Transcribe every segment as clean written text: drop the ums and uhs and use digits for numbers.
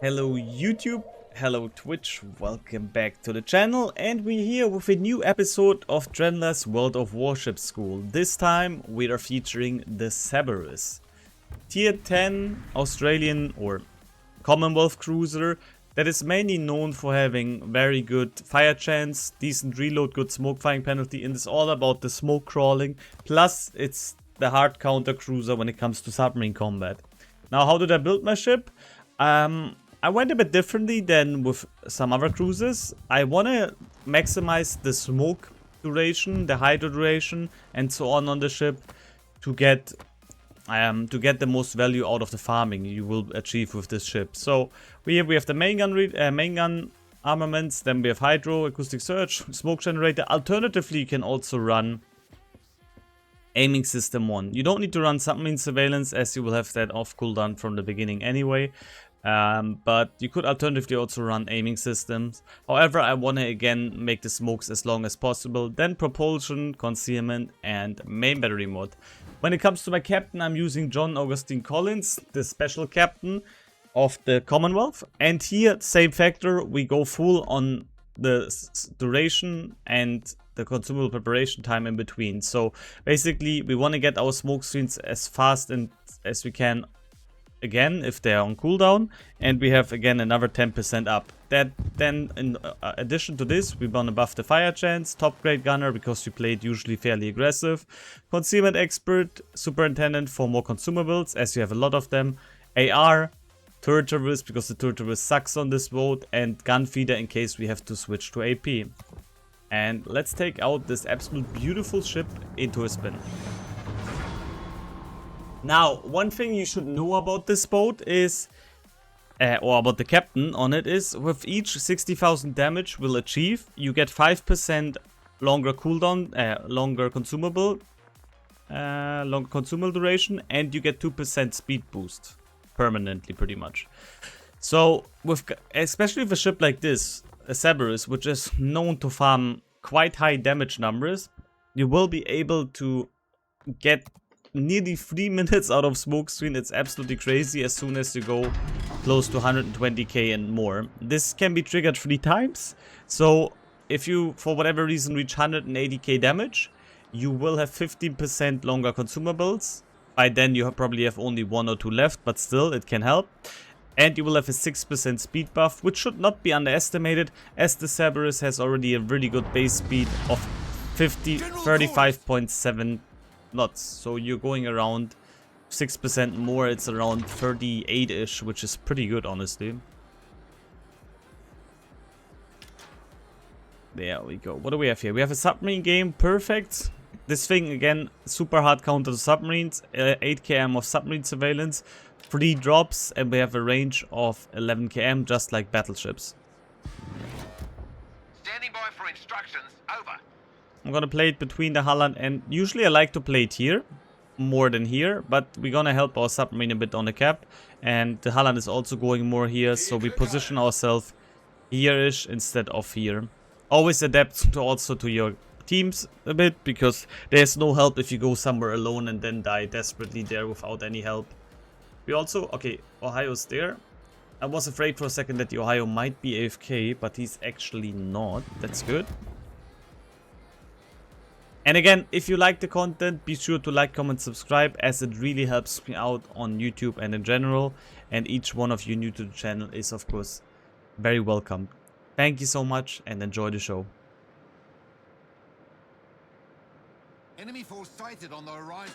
Hello YouTube, hello Twitch, welcome back to the channel, and we're here with a new episode of Trenlass World of Warship School. This time we are featuring the Cerberus. Tier 10 Australian or Commonwealth cruiser that is mainly known for having very good fire chance, decent reload, good smoke firing penalty, and it's all about the smoke crawling, plus it's the hard counter cruiser when it comes to submarine combat. Now, how did I build my ship? I went a bit differently than with some other cruisers. I want to maximize the smoke duration, the hydro duration, and so on the ship to get the most value out of the farming you will achieve with this ship. So we have the main gun armaments, then we have hydro, acoustic surge, smoke generator. Alternatively, you can also run aiming system 1. You don't need to run submarine surveillance as you will have that off cooldown from the beginning anyway. But you could alternatively also run aiming systems. However, I want to again make the smokes as long as possible. Then propulsion, concealment, and main battery mod. When it comes to my captain, I'm using John Augustine Collins, the special captain of the Commonwealth. And here, same factor, we go full on the duration and the consumable preparation time in between. So basically, we want to get our smoke screens as fast and as we can again if they are on cooldown, and we have again another 10% up. That then in addition to this, we want to buff the fire chance, top grade gunner because we played usually fairly aggressive, concealment expert, superintendent for more consumables as you have a lot of them, AR, Cerberus because the Cerberus sucks on this boat, and gun feeder in case we have to switch to AP. And let's take out this absolute beautiful ship into a spin. Now, one thing you should know about this boat is, or about the captain on it is, with each 60,000 damage we'll achieve, you get 5% longer cooldown, longer consumable duration, and you get 2% speed boost permanently, pretty much. So, especially with a ship like this, a Cerberus, which is known to farm quite high damage numbers, you will be able to get nearly 3 minutes out of smoke screen. It's absolutely crazy as soon as you go close to 120k and more. This can be triggered 3 times. So if you for whatever reason reach 180k damage, you will have 15% longer consumables. By then you probably have only 1 or 2 left, but still it can help. And you will have a 6% speed buff, which should not be underestimated, as the Cerberus has already a really good base speed of 35.7 knots. So you're going around 6% more, it's around 38-ish, which is pretty good, honestly. There we go. What do we have here? We have a submarine game, perfect. This thing, again, super hard counter to submarines, 8 km of submarine surveillance, 3 drops, and we have a range of 11 km, just like battleships. Standing by for instructions, over. I'm gonna play it between the Holland, and usually I like to play it here more than here, but we're gonna help our submarine a bit on the cap, and the Holland is also going more here, so we position ourselves here-ish instead of here. Always adapt to your teams a bit, because there's no help if you go somewhere alone and then die desperately there without any help. We also, okay, Ohio's there. I was afraid for a second that the Ohio might be AFK, but he's actually not. That's good. And again, if you like the content, be sure to like, comment, subscribe, as it really helps me out on YouTube and in general. And each one of you new to the channel is, of course, very welcome. Thank you so much, and enjoy the show. Enemy force sighted on the horizon.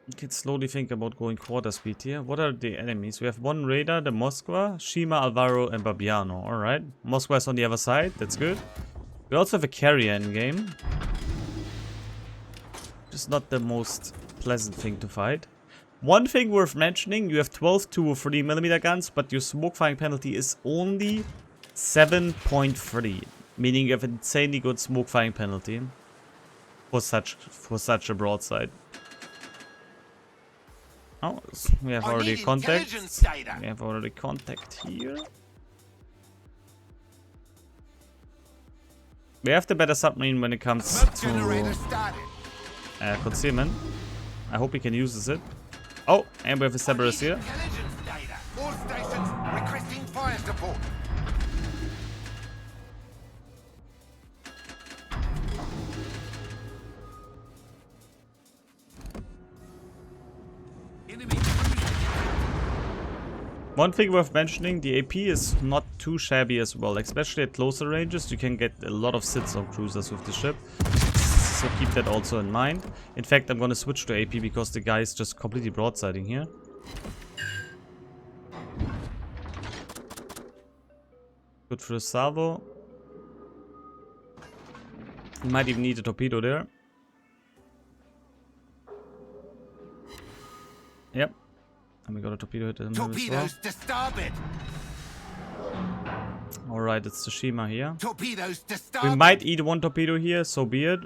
You can slowly think about going quarter speed here. What are the enemies? We have one radar, the Moskva, Shima, Alvaro, and Babiano. Alright. Moskva is on the other side. That's good. We also have a carrier in game. Just not the most pleasant thing to fight. One thing worth mentioning, you have 12 203mm guns, but your smoke firing penalty is only 7.3. Meaning you have an insanely good smoke firing penalty for such a broadside. Oh, we have already contact. We have already contact here. We have the better submarine when it comes to concealment. I hope he can use it. Oh, and we have a Cerberus here. All stations port. Enemy cruiser. One thing worth mentioning, the AP is not too shabby as well, especially at closer ranges. You can get a lot of sits on cruisers with the ship, so keep that also in mind. In fact, I'm gonna switch to AP because the guy is just completely broadsiding here. Good for the salvo. He might even need a torpedo there. Yep. And we got a torpedo hit in the middle as well. Torpedoes to starboard. Alright, it's Tsushima here. Torpedoes to We starboard. might eat one torpedo here, so be it.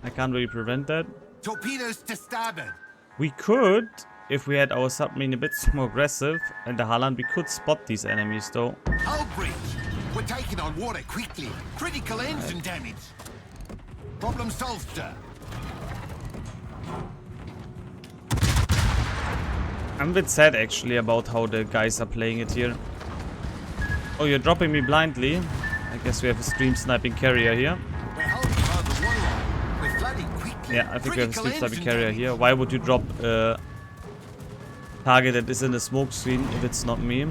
I can't really prevent that. Torpedoes to starboard. We could, if we had our submarine a bit more aggressive and the Haaland, we could spot these enemies though. Hull breach. We're taking on water quickly. Critical engine damage. Problem solved, sir. I'm a bit sad actually about how the guys are playing it here. Oh, you're dropping me blindly. I guess we have a stream sniping carrier here. We're holding on the waterline. We're flooding quickly. Yeah, I think we have a Critical stream sniping engine carrier damage. here. Why would you drop a target that is in the smoke screen if it's not me?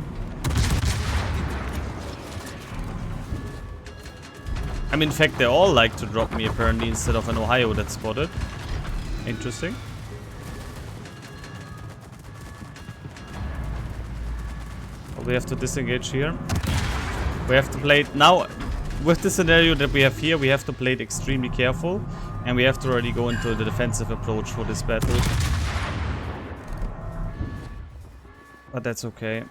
I mean, in fact, they all like to drop me apparently instead of an Ohio that's spotted. Interesting. Well, we have to disengage here. We have to play it now. With the scenario that we have here, we have to play it extremely careful. And we have to already go into the defensive approach for this battle. But that's okay.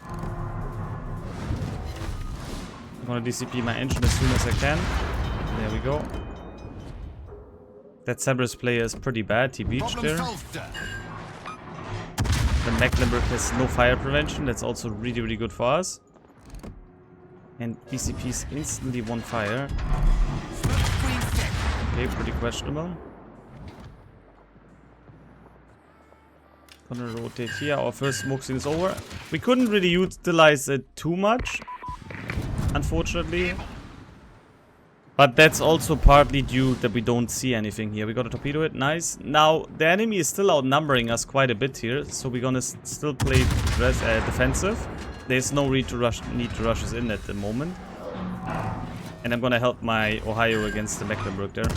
I'm gonna DCP my engine as soon as I can. There we go. That Cerberus player is pretty bad. He beached Problem there. solved, sir. The Mecklenburg has no fire prevention. That's also really, really good for us. And DCP's instantly one fire. Smoke screen set. Okay, pretty questionable. Gonna rotate here. Our first smoke screen is over. We couldn't really utilize it too much, unfortunately. But that's also partly due that we don't see anything here. We got a torpedo hit, nice. Now, the enemy is still outnumbering us quite a bit here, so we're gonna still play defensive. There's no need to rush us in at the moment. And I'm gonna help my Ohio against the Mecklenburg there.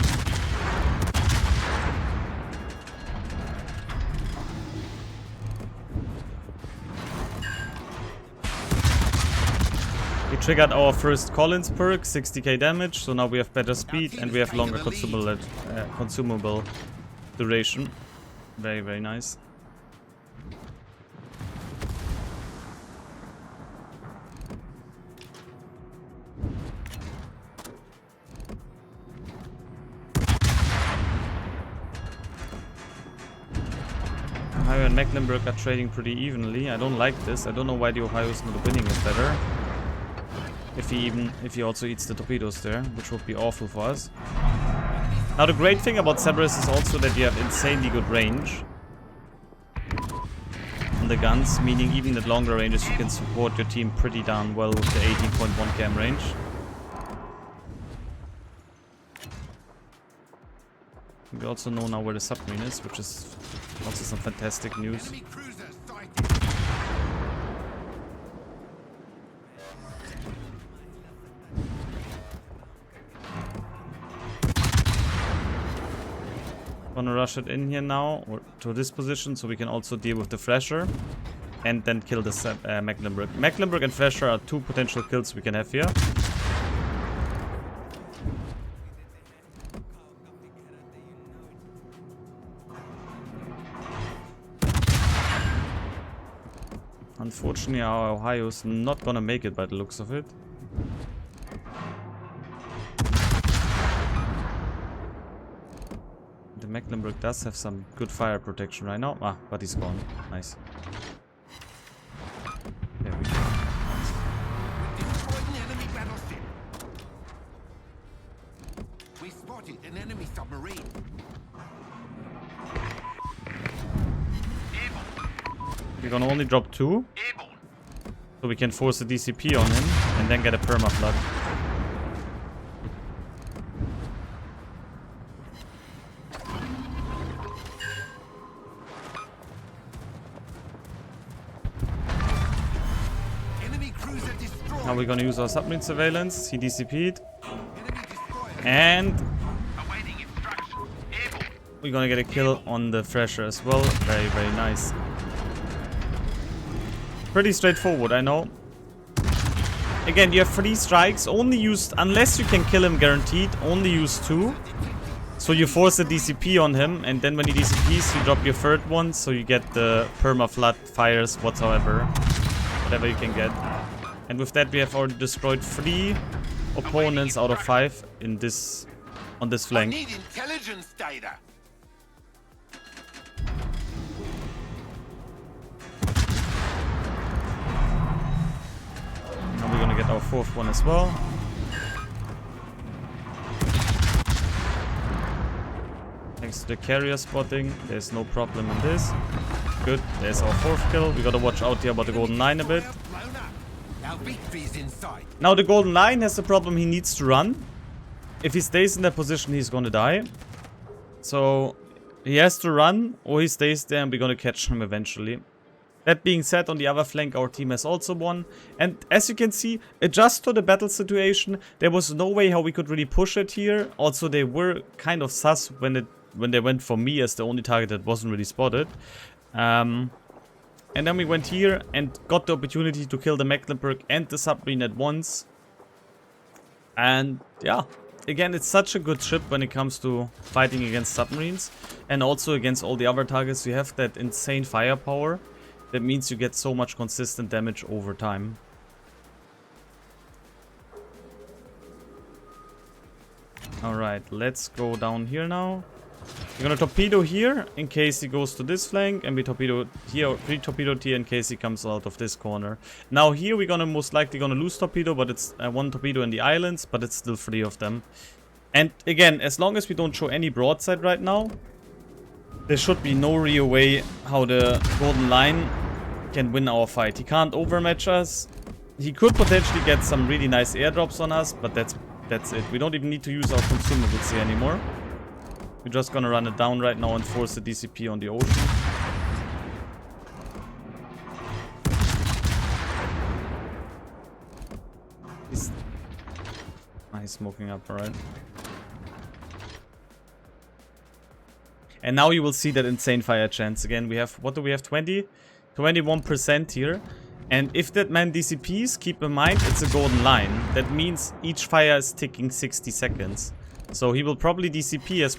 We triggered our first Collins perk, 60k damage, so now we have better speed and we have longer consumable duration. Very, very nice. Ohio and Mecklenburg are trading pretty evenly. I don't like this. I don't know why the Ohio is not winning it better. If he also eats the torpedoes there, which would be awful for us. Now the great thing about Cerberus is also that you have insanely good range on the guns, meaning even at longer ranges you can support your team pretty darn well with the 18.1 cam range. We also know now where the submarine is, which is also some fantastic news. Enemy cruiser sighted. Gonna rush it in here now, or to this position, so we can also deal with the Thrasher and then kill the Mecklenburg. Mecklenburg and Thrasher are two potential kills we can have here. Unfortunately, our Ohio's not gonna make it by the looks of it. The Mecklenburg does have some good fire protection right now. Ah, but he's gone. Nice. There we go. Destroyed an enemy battleship. We spotted an enemy submarine. We're gonna only drop two. Airborne. So So we can force a DCP on him and then get a permaflood. Enemy cruiser destroyed. Now we're gonna use our submarine surveillance. He DCP'd. Enemy destroyed. And Awaiting instructions. Airborne. we're gonna get a kill on the Thresher as well. Very, very nice. Pretty straightforward, I know. Again, you have 3 strikes. Only used, unless you can kill him guaranteed, only use 2. So you force a DCP on him, and then when he DCPs, you drop your 3rd one, so you get the perma-flood fires whatsoever. Whatever you can get. And with that, we have already destroyed 3 opponents out of 5 in this, on this I flank. need intelligence data. Now we're gonna get our 4th one as well. Thanks to the carrier spotting, there's no problem in this. Good, there's our 4th kill. We gotta watch out here about the Golden Line a bit. Blown up. Our victory's in sight. Now the Golden Line has the problem, he needs to run. If he stays in that position, he's gonna die. So he has to run, or he stays there and we're gonna catch him eventually. That being said, on the other flank, our team has also won. And as you can see, adjust to the battle situation. There was no way how we could really push it here. Also, they were kind of sus when they went for me as the only target that wasn't really spotted. And then we went here and got the opportunity to kill the Mecklenburg and the submarine at once. And yeah, again, it's such a good ship when it comes to fighting against submarines. And also against all the other targets. You have that insane firepower. That means you get so much consistent damage over time. Alright, let's go down here now. We're gonna torpedo here in case he goes to this flank, and we torpedo here, re-torpedoed here in case he comes out of this corner. Now here we're gonna most likely gonna lose torpedo, but it's 1 torpedo in the islands, but it's still 3 of them. And again, as long as we don't show any broadside right now, there should be no real way how the Golden Line can win our fight. He can't overmatch us. He could potentially get some really nice airdrops on us, but that's it. We don't even need to use our consumables here anymore. We're just gonna run it down right now and force the DCP on the ocean. He's smoking up, alright. And now you will see that insane fire chance. Again, we have, what do we have, 21% here. And if that man DCPs, keep in mind, it's a Golden Line. That means each fire is ticking 60 seconds. So he will probably DCP as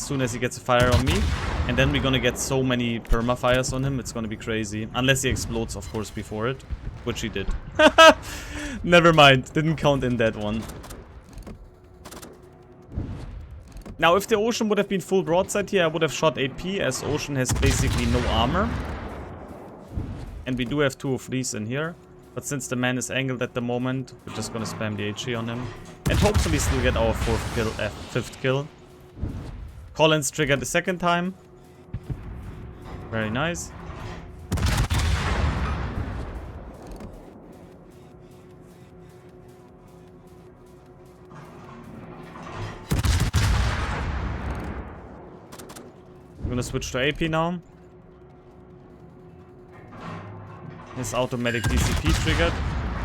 soon as he gets a fire on me. And then we're gonna get so many perma fires on him, it's gonna be crazy. Unless he explodes, of course, before it. Which he did. Never mind, didn't count in that one. Now, if the Ocean would have been full broadside here, I would have shot AP, as Ocean has basically no armor. And we do have 2 of these in here. But since the man is angled at the moment, we're just gonna spam the HE on him. And hopefully still get our 5th kill. Collins triggered the 2nd time. Very nice. I'm gonna switch to AP now. His automatic DCP triggered.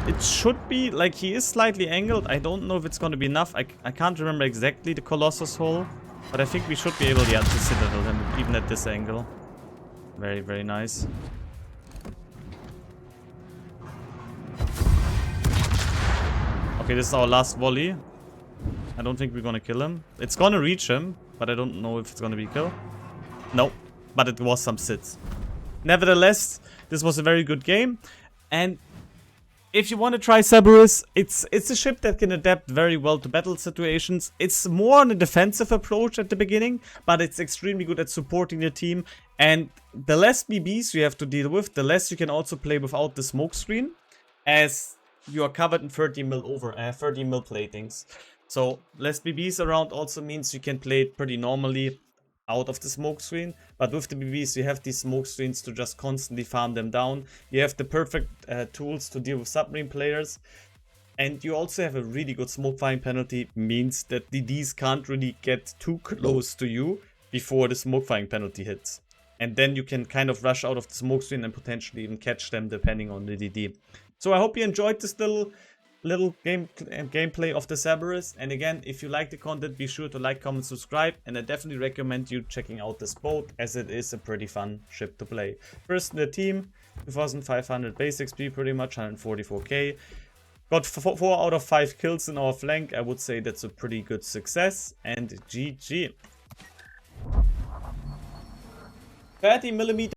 It should be, like, he is slightly angled. I don't know if it's gonna be enough. I can't remember exactly the Colossus hole. But I think we should be able to citadel him, even at this angle. Very, very nice. Okay, this is our last volley. I don't think we're gonna kill him. It's gonna reach him, but I don't know if it's gonna be a kill. No, but it was some sits. Nevertheless, this was a very good game. And if you want to try Cerberus, it's a ship that can adapt very well to battle situations. It's more on a defensive approach at the beginning, but it's extremely good at supporting the team. And the less BBs you have to deal with, the less you can also play without the smoke screen, as you are covered in 30 mil platings. So less BBs around also means you can play it pretty normally. out of the smoke screen, but with the BBs you have these smoke screens to just constantly farm them down. You have the perfect tools to deal with submarine players, and you also have a really good smoke firing penalty, means that the DDs can't really get too close to you before the smoke firing penalty hits. And then you can kind of rush out of the smoke screen and potentially even catch them depending on the DD. So I hope you enjoyed this little gameplay of the Cerberus. And again, if you like the content, be sure to like, comment, subscribe, and I definitely recommend you checking out this boat, as it is a pretty fun ship to play. First in the team, 2500 base XP, pretty much 144k. Got 4 out of 5 kills in our flank. I would say that's a pretty good success, and GG. 30mm